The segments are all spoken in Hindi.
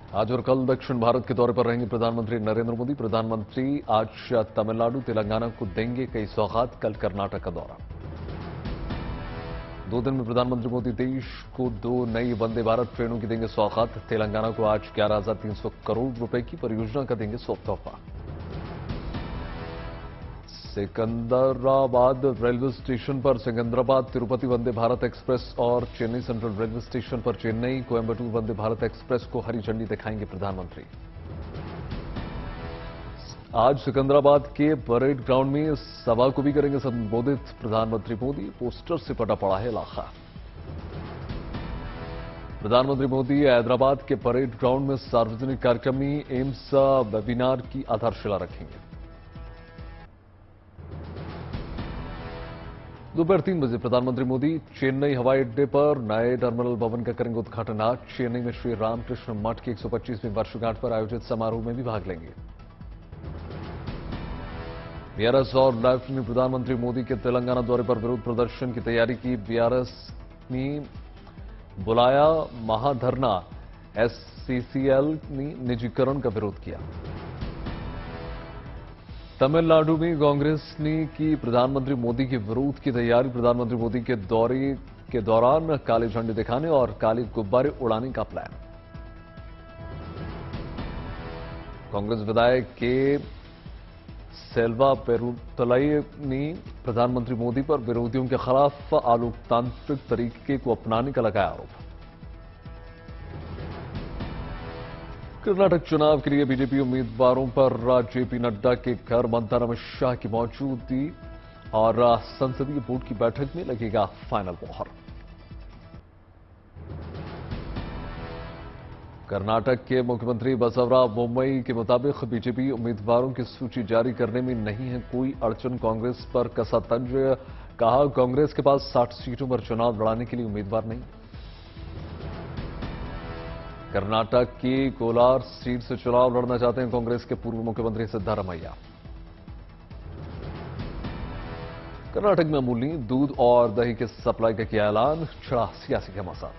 आज और कल दक्षिण भारत के दौरे पर रहेंगे प्रधानमंत्री नरेंद्र मोदी। प्रधानमंत्री आज तमिलनाडु, तेलंगाना को देंगे कई सौगात। कल कर्नाटक का दौरा। 2 दिन में प्रधानमंत्री मोदी देश को 2 नई वंदे भारत ट्रेनों की देंगे सौगात। तेलंगाना को आज 11,300 करोड़ रुपए की परियोजना का देंगे तोहफा। सिकंदराबाद रेलवे स्टेशन पर सिकंदराबाद तिरुपति वंदे भारत एक्सप्रेस और चेन्नई सेंट्रल रेलवे स्टेशन पर चेन्नई कोयंबटूर वंदे भारत एक्सप्रेस को हरी झंडी दिखाएंगे प्रधानमंत्री। आज सिकंदराबाद के परेड ग्राउंड में सभा को भी करेंगे संबोधित प्रधानमंत्री मोदी। पोस्टर से पटा पड़ा है इलाका। प्रधानमंत्री मोदी हैदराबाद के परेड ग्राउंड में सार्वजनिक कार्यक्रम में एम्स वेबिनार की आधारशिला रखेंगे। दोपहर 3 बजे प्रधानमंत्री मोदी चेन्नई हवाई अड्डे पर नए टर्मिनल भवन का करेंगे उद्घाटन। आज चेन्नई में श्री रामकृष्ण मठ की 125वीं वर्षगांठ पर आयोजित समारोह में भी भाग लेंगे। बीआरएस और लेफ्ट ने प्रधानमंत्री मोदी के तेलंगाना दौरे पर विरोध प्रदर्शन की तैयारी की। बीआरएस ने बुलाया महाधरना। एससीसीएल ने निजीकरण का विरोध किया। तमिलनाडु में कांग्रेस ने की प्रधानमंत्री मोदी के विरोध की तैयारी। प्रधानमंत्री मोदी के दौरे के दौरान काली झंडी दिखाने और काले गुब्बारे उड़ाने का प्लान। कांग्रेस विधायक के सेल्वा पेरुतलाई ने प्रधानमंत्री मोदी पर विरोधियों के खिलाफ अलोकतांत्रिक तरीके को अपनाने का लगाया आरोप। कर्नाटक चुनाव के लिए बीजेपी उम्मीदवारों पर जेपी नड्डा के घर मंथन, अमित शाह की मौजूदगी और संसदीय बोर्ड की बैठक में लगेगा फाइनल मोहर। कर्नाटक के मुख्यमंत्री बसवराज बोम्मई के मुताबिक बीजेपी उम्मीदवारों की सूची जारी करने में नहीं है कोई अड़चन। कांग्रेस पर कसा तंज। कहा, कांग्रेस के पास 60 सीटों पर चुनाव लड़ाने के लिए उम्मीदवार नहीं। कर्नाटक की कोलार सीट से चुनाव लड़ना चाहते हैं कांग्रेस के पूर्व मुख्यमंत्री सिद्धारमैया। कर्नाटक में अमूल ने दूध और दही के सप्लाई का किया ऐलान। छिड़ा सियासी घमासान।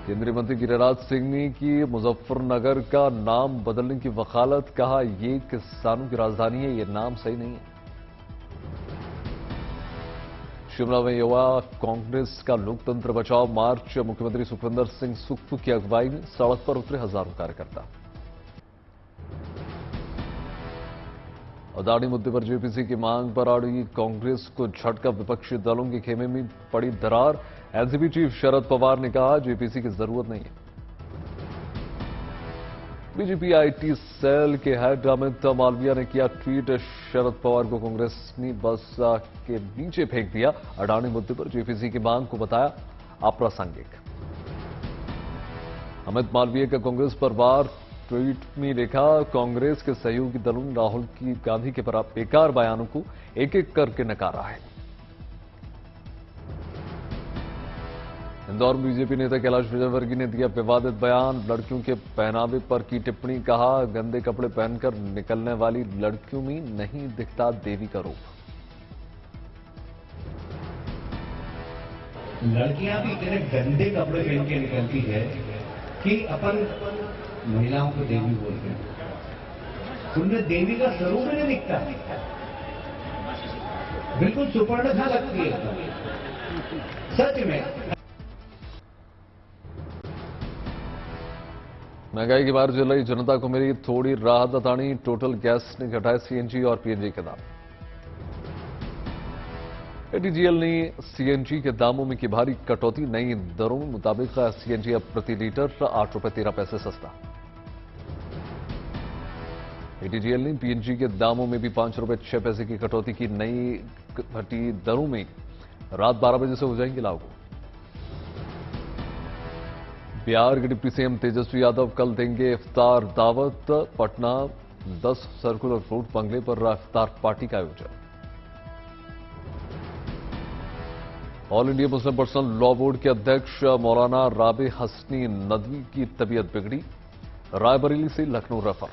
केंद्रीय मंत्री गिरिराज सिंह ने की मुजफ्फरनगर का नाम बदलने की वकालत। कहा, यह किसानों की राजधानी है, यह नाम सही नहीं है। शिमला में युवा कांग्रेस का लोकतंत्र बचाओ मार्च। मुख्यमंत्री सुखविंदर सिंह सुक्खू की अगुवाई में सड़क पर उतरे हजारों कार्यकर्ता। अदानी मुद्दे पर जेपीसी की मांग पर अड़ी कांग्रेस को झटका। विपक्षी दलों के खेमे में पड़ी दरार। एनसीपी चीफ शरद पवार ने कहा, जेपीसी की जरूरत नहीं है। बीजेपी आईटी सेल के हेड अमित मालवीया ने किया ट्वीट। शरद पवार को कांग्रेस ने बस के नीचे फेंक दिया। अडानी मुद्दे पर जेपीसी की मांग को बताया अप्रासंगिक। अमित मालवीया का कांग्रेस पर वार। ट्वीट में लिखा, कांग्रेस के सहयोगी दलों ने राहुल गांधी के बेकार बयानों को एक एक करके नकारा है। इंदौर में बीजेपी नेता कैलाश विजयवर्गीय ने दिया विवादित बयान। लड़कियों के पहनावे पर की टिप्पणी। कहा, गंदे कपड़े पहनकर निकलने वाली लड़कियों में नहीं दिखता देवी का रूप। लड़कियां भी इतने गंदे कपड़े पहन के निकलती है कि अपन महिलाओं को देवी बोलते हैं। उनमें देवी का स्वरूप नहीं दिखता। बिल्कुल सुपर्णखा लगती है सच में। महंगाई की मार चल रही जनता को मिली थोड़ी राहत। अदानी टोटल गैस ने घटाए सीएनजी और पीएनजी के दाम। एटीजीएल ने सीएनजी के दामों में की भारी कटौती। नई दरों के मुताबिक सीएनजी अब प्रति लीटर 8 रुपये 13 पैसे सस्ता। एटीजीएल ने पीएनजी के दामों में भी 5 रुपये 6 पैसे की कटौती की। नई घटी दरों में रात 12 बजे से हो जाएंगी लागू। बिहार के डिप्टी सीएम तेजस्वी यादव कल देंगे इफ्तार दावत। पटना 10 सर्कुलर रोड बंगले पर इफ्तार पार्टी का आयोजन। All India Muslim personal law board के अध्यक्ष मौलाना राबे हसनी नदवी की तबीयत बिगड़ी। रायबरेली से लखनऊ रेफर।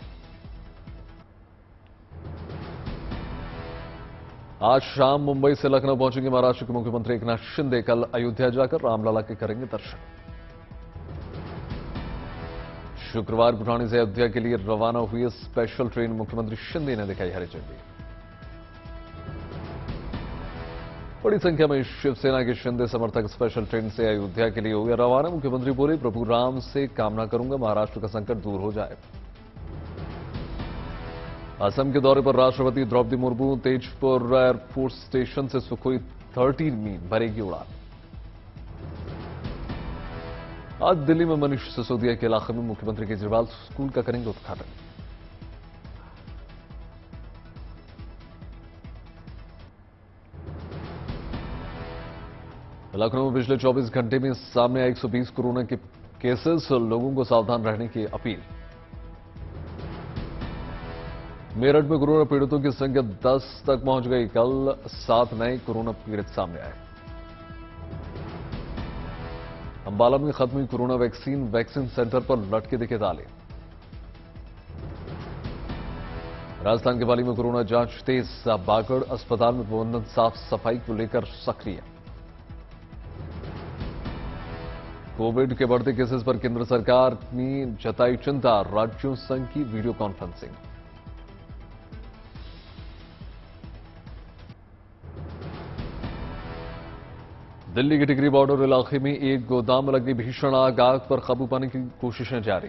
आज शाम मुंबई से लखनऊ पहुंचेंगे महाराष्ट्र के मुख्यमंत्री एकनाथ शिंदे। कल अयोध्या जाकर रामलला के करेंगे दर्शन। शुक्रवार बुढ़ानी से अयोध्या के लिए रवाना हुई स्पेशल ट्रेन मुख्यमंत्री शिंदे ने दिखाई हरी झंडी। बड़ी संख्या में शिवसेना के शिंदे समर्थक स्पेशल ट्रेन से अयोध्या के लिए हुए रवाना। मुख्यमंत्री बोले, प्रभु राम से कामना करूंगा महाराष्ट्र का संकट दूर हो जाए। असम के दौरे पर राष्ट्रपति द्रौपदी मुर्मू तेजपुर एयरफोर्स स्टेशन से सुखोई 13 में भरेगी उड़ान। आज दिल्ली में मनीष सिसोदिया के इलाके में मुख्यमंत्री केजरीवाल स्कूल का करेंगे उद्घाटन। लखनऊ में पिछले 24 घंटे में सामने आए 120 कोरोना के केसेस, लोगों को सावधान रहने की अपील। मेरठ में कोरोना पीड़ितों की संख्या 10 तक पहुंच गई। कल 7 नए कोरोना पीड़ित सामने आए। अंबाला में खत्म हुई कोरोना वैक्सीन सेंटर पर लटके दिखे ताले। राजस्थान के पाली में कोरोना जांच तेज, बागड़ अस्पताल में प्रबंधन साफ सफाई को लेकर सक्रिय। कोविड के बढ़ते केसेस पर केंद्र सरकार ने जताई चिंता, राज्यों संघ की वीडियो कॉन्फ्रेंसिंग। दिल्ली के टिकरी बॉर्डर इलाके में एक गोदाम में लगी भीषण आग पर काबू पाने की कोशिशें जारी।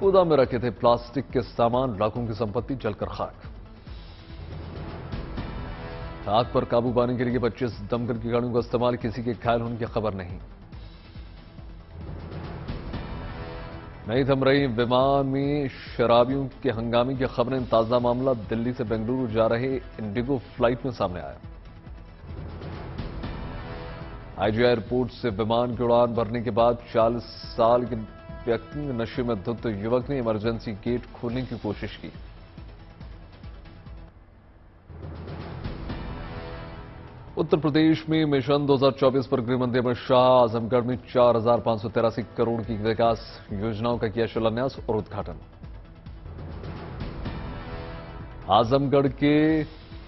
गोदाम में रखे थे प्लास्टिक के सामान, लाखों की संपत्ति जलकर खाक। आग पर काबू पाने के लिए 25 दमकल की गाड़ियों का इस्तेमाल, किसी के घायल होने की खबर नहीं। नहीं थम रही विमान में शराबियों के हंगामे की खबरें। ताजा मामला दिल्ली से बेंगलुरु जा रहे इंडिगो फ्लाइट में सामने आया। आईजी एयरपोर्ट से विमान की उड़ान भरने के बाद 40 साल के व्यक्ति नशे में धुत युवक ने इमरजेंसी गेट खोलने की कोशिश की। उत्तर प्रदेश में मिशन 2024 पर गृहमंत्री अमित शाह आजमगढ़ में 4,583 करोड़ की विकास योजनाओं का किया शिलान्यास और उद्घाटन। आजमगढ़ के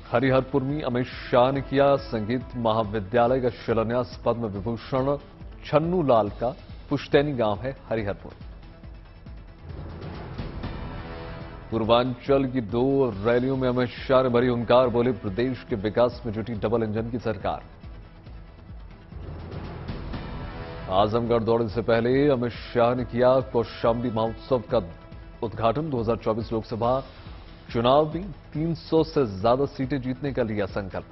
हरिहरपुर में अमित शाह ने किया संगीत महाविद्यालय का शिलान्यास। पद्म विभूषण छन्नू लाल का पुश्तैनी गांव है हरिहरपुर। पूर्वांचल की 2 रैलियों में अमित शाह ने भरी हुंकार, बोले प्रदेश के विकास में जुटी डबल इंजन की सरकार। आजमगढ़ दौरे से पहले अमित शाह ने किया कौशाम्बी महोत्सव का उद्घाटन। 2024 लोकसभा चुनाव में 300 से ज्यादा सीटें जीतने का लिया संकल्प।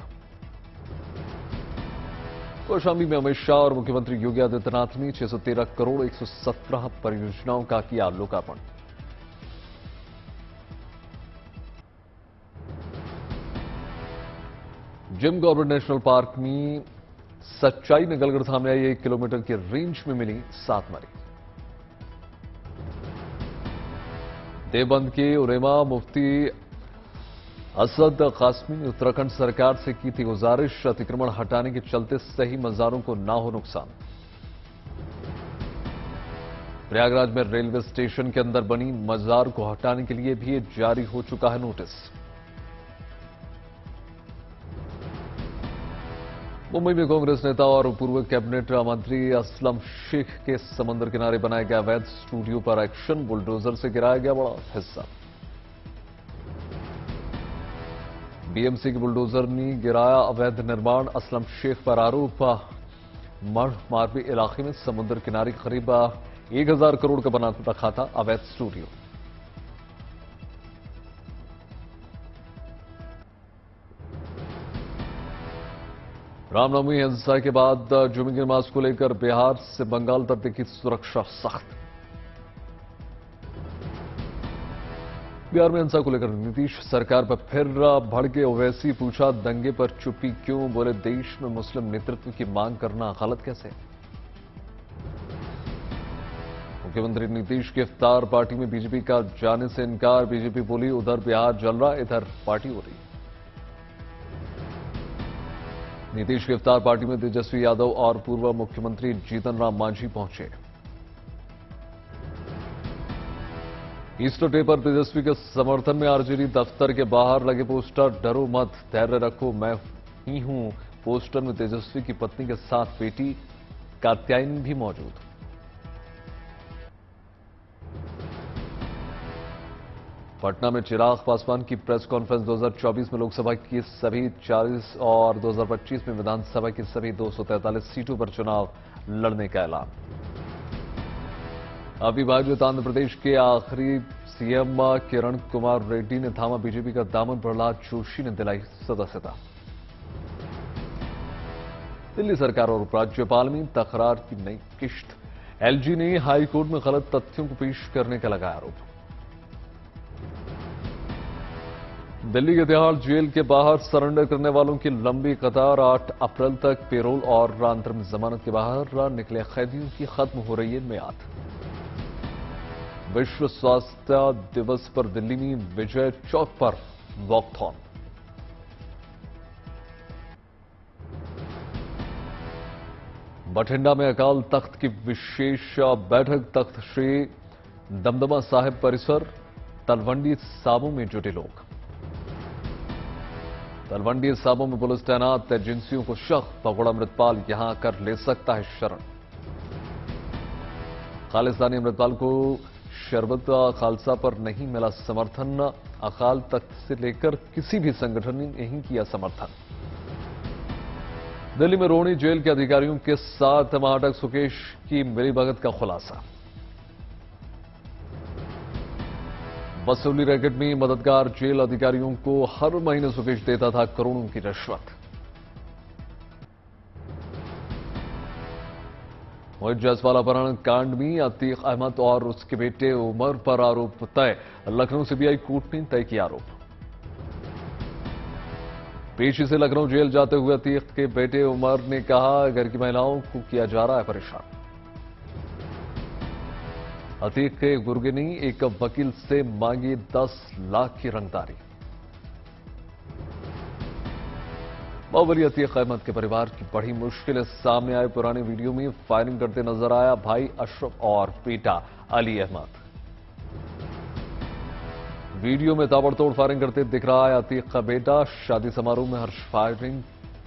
कौशाम्बी में अमित शाह और मुख्यमंत्री योगी आदित्यनाथ ने 613 करोड़ 117 परियोजनाओं का किया लोकार्पण। जिम कॉर्बेट नेशनल पार्क में सच्चाई निकलकर सामने आई। 1 किलोमीटर की रेंज में मिली 7 मरी। देवबंद के उलेमा मुफ्ती असद कासमी ने उत्तराखंड सरकार से की थी गुजारिश, अतिक्रमण हटाने के चलते सही मजारों को ना हो नुकसान। प्रयागराज में रेलवे स्टेशन के अंदर बनी मजार को हटाने के लिए भी जारी हो चुका है नोटिस। मुंबई में कांग्रेस नेता और पूर्व कैबिनेट मंत्री असलम शेख के समंदर किनारे बनाए गए अवैध स्टूडियो पर एक्शन, बुलडोजर से गिराया गया बड़ा हिस्सा। बीएमसी के बुलडोजर ने गिराया अवैध निर्माण, असलम शेख पर आरोप। मढ़ मारवी इलाके में समुद्र किनारे करीब 1000 करोड़ का बना रखा था अवैध स्टूडियो। रामनवमी हिंसा के बाद जुमे की नमाज को लेकर बिहार से बंगाल तक की सुरक्षा सख्त। बिहार में हिंसा को लेकर नीतीश सरकार पर फिर भड़के ओवैसी, पूछा दंगे पर चुप्पी क्यों, बोले देश में मुस्लिम नेतृत्व की मांग करना गलत कैसे। मुख्यमंत्री नीतीश की इफ्तार पार्टी में बीजेपी का जाने से इनकार, बीजेपी बोली उधर बिहार जल रहा इधर पार्टी हो रही। नीतीश की इफ्तार पार्टी में तेजस्वी यादव और पूर्व मुख्यमंत्री जीतन राम मांझी पहुंचे। ईस्टर डे पर तेजस्वी के समर्थन में आरजेडी दफ्तर के बाहर लगे पोस्टर, डरो मत धैर्य रखो मैं ही हूं। पोस्टर में तेजस्वी की पत्नी के साथ बेटी कात्यायनी भी मौजूद। पटना में चिराग पासवान की प्रेस कॉन्फ्रेंस 2024 में लोकसभा की सभी 40 और 2025 में विधानसभा की सभी 243 सीटों पर चुनाव लड़ने का ऐलान। अविभाजित आंध्र प्रदेश के आखिरी सीएम किरण कुमार रेड्डी ने थामा बीजेपी का दामन, प्रहलाद जोशी ने दिलाई सदस्यता। दिल्ली सरकार और राज्यपाल में तकरार की नई किश्त। एलजी ने हाईकोर्ट में गलत तथ्यों को पेश करने का लगाया आरोप। दिल्ली के तिहाड़ जेल के बाहर सरेंडर करने वालों की लंबी कतार। 8 अप्रैल तक पेरोल और अंतरिम जमानत के बाहर निकले कैदियों की खत्म हो रही है मियाद। विश्व स्वास्थ्य दिवस पर दिल्ली में विजय चौक पर वॉकथॉन। बठिंडा में अकाल तख्त की विशेष बैठक। तख्त श्री दमदमा साहिब परिसर। तलवंडी साबों में जुटे लोग। तलवंडी साबों में पुलिस तैनात। एजेंसियों को शक, भगोड़ा अमृतपाल यहां आकर ले सकता है शरण। खालिस्तानी अमृतपाल को शरबत खालसा पर नहीं मिला समर्थन। अकाल तख्त से लेकर किसी भी संगठन ने नहीं किया समर्थन। दिल्ली में रोहिणी जेल के अधिकारियों के साथ महाटक सुकेश की मिलीभगत का खुलासा। वसूली रैकेट में मददगार जेल अधिकारियों को हर महीने सुकेश देता था करोड़ों की रिश्वत। मोहित जायसवाल अपहरण कांड में अतीक अहमद और उसके बेटे उमर पर आरोप तय। लखनऊ सीबीआई कोर्ट ने तय किया आरोप। पेशी से लखनऊ जेल जाते हुए अतीक के बेटे उमर ने कहा, घर की महिलाओं को किया जा रहा है परेशान। अतीक के गुर्गे ने एक वकील से मांगी 10 लाख की रंगदारी। बाहुबली अतीक अहमद के परिवार की बड़ी मुश्किलें सामने आए। पुराने वीडियो में फायरिंग करते नजर आया भाई अशरफ और बेटा अली अहमद। वीडियो में ताबड़तोड़ फायरिंग करते दिख रहा है अतीक का बेटा। शादी समारोह में हर्ष फायरिंग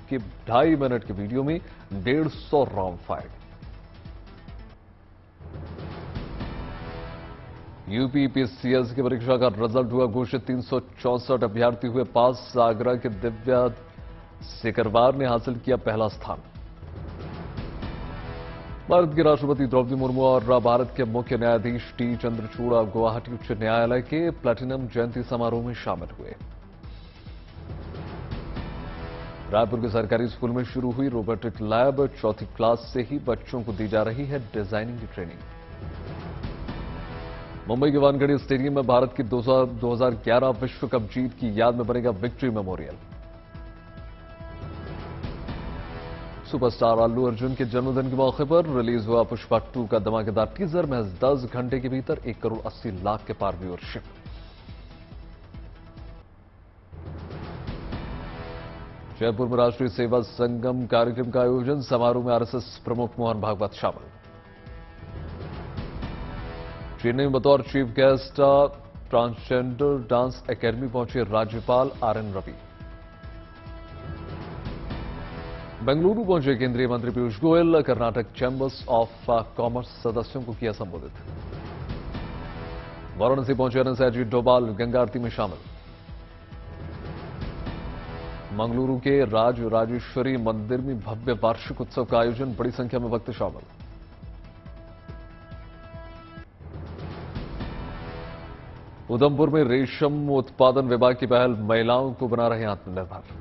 के 2.5 मिनट के वीडियो में 150 राउंड फायर। यूपी पीसीएस की परीक्षा का रिजल्ट हुआ घोषित। 364 अभ्यर्थी हुए पास। आगरा के दिव्या सिकरवार ने हासिल किया पहला स्थान। भारत की राष्ट्रपति द्रौपदी मुर्मू और भारत के मुख्य न्यायाधीश टी चंद्रचूड़ गुवाहाटी उच्च न्यायालय के प्लैटिनम जयंती समारोह में शामिल हुए। रायपुर के सरकारी स्कूल में शुरू हुई रोबोटिक लैब। 4th क्लास से ही बच्चों को दी जा रही है डिजाइनिंग की ट्रेनिंग। मुंबई के वानखेड़े स्टेडियम में भारत की 2011 विश्व कप जीत की याद में बनेगा victory memorial. Superstar Allu Arjun के जन्मदिन के मौके पर रिलीज हुआ पुष्पा 2 का धमाकेदार टीजर। महज 10 घंटे के भीतर 1 करोड़ 80 लाख के पार व्यूअरशिप। जयपुर में राष्ट्रीय सेवा संगम कार्यक्रम का आयोजन। समारोह में आरएसएस प्रमुख मोहन भागवत शामिल। चेन्नई में बतौर chief guest transgender dance academy पहुंचे राज्यपाल आरएन रवि। बेंगलुरु पहुंचे केंद्रीय मंत्री Piyush Goyal. Karnataka chambers of commerce सदस्यों को किया संबोधित। वाराणसी पहुंचे अनसैजी डोभाल गंगा आरती में शामिल। मंगलुरु के राज राजेश्वरी मंदिर में भव्य वार्षिक उत्सव का आयोजन। बड़ी संख्या में भक्त शामिल। उधमपुर में रेशम उत्पादन विभाग की पहल। महिलाओं को बना रहे आत्मनिर्भर।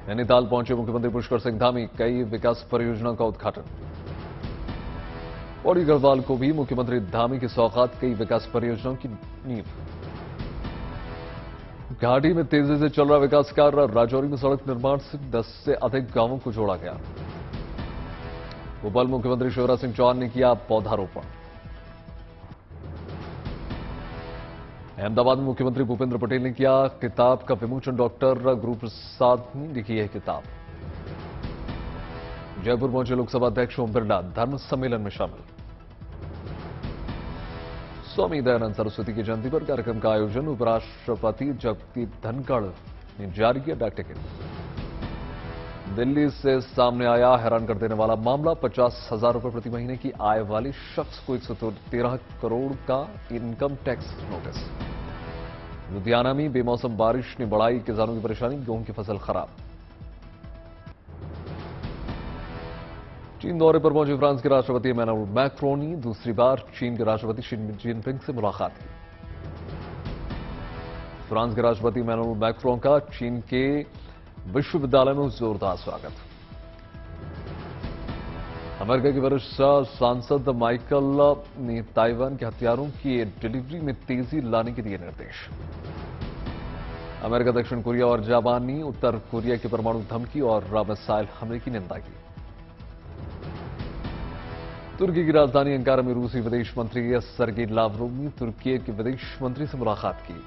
नैनीताल पहुंचे मुख्यमंत्री पुष्कर सिंह धामी। कई विकास परियोजनाओं का उद्घाटन। पौड़ी गढ़वाल को भी मुख्यमंत्री धामी की सौगात। कई विकास परियोजनाओं की नींव। घाटी में तेजी से चल रहा विकास कार्य। राजौरी में सड़क निर्माण से 10 से अधिक गांवों को जोड़ा गया। भोपाल मुख्यमंत्री शिवराज सिंह चौहान ने किया पौधारोपण। अहमदाबाद में मुख्यमंत्री भूपेंद्र पटेल ने किया किताब का विमोचन। डॉक्टर गुरु प्रसाद ने लिखी है किताब। जयपुर पहुंचे लोकसभा अध्यक्ष ओम बिरला। धर्म सम्मेलन में शामिल। स्वामी दयानंद सरस्वती की जयंती पर कार्यक्रम का आयोजन। उपराष्ट्रपति जगदीप धनखड़ ने जारी किया डाक टिकट। दिल्ली से सामने आया हैरान कर देने वाला मामला। 50,000 रुपए प्रति महीने की आय वाले शख्स को 113 करोड़ का इनकम टैक्स नोटिस। लुधियाना में बेमौसम बारिश ने बढ़ाई किसानों की परेशानी, गेहूं की फसल खराब। चीन दौरे पर पहुंचे फ्रांस के राष्ट्रपति इमैनुअल मैक्रोन ने दूसरी बार चीन के राष्ट्रपति शी जिनपिंग से मुलाकात की। फ्रांस के राष्ट्रपति इमैनुअल मैक्रोन का चीन के विश्वविद्यालय में जोरदार स्वागत। अमेरिका के वरिष्ठ सांसद माइकल ने ताइवान के हथियारों की डिलीवरी में तेजी लाने के दिए निर्देश। अमेरिका, दक्षिण कोरिया और जापान ने उत्तर कोरिया की परमाणु धमकी और मिसाइल हमले की निंदा की। तुर्की की राजधानी अंकारा में रूसी विदेश मंत्री सरगेई लावरोव ने तुर्की के विदेश मंत्री से मुलाकात की।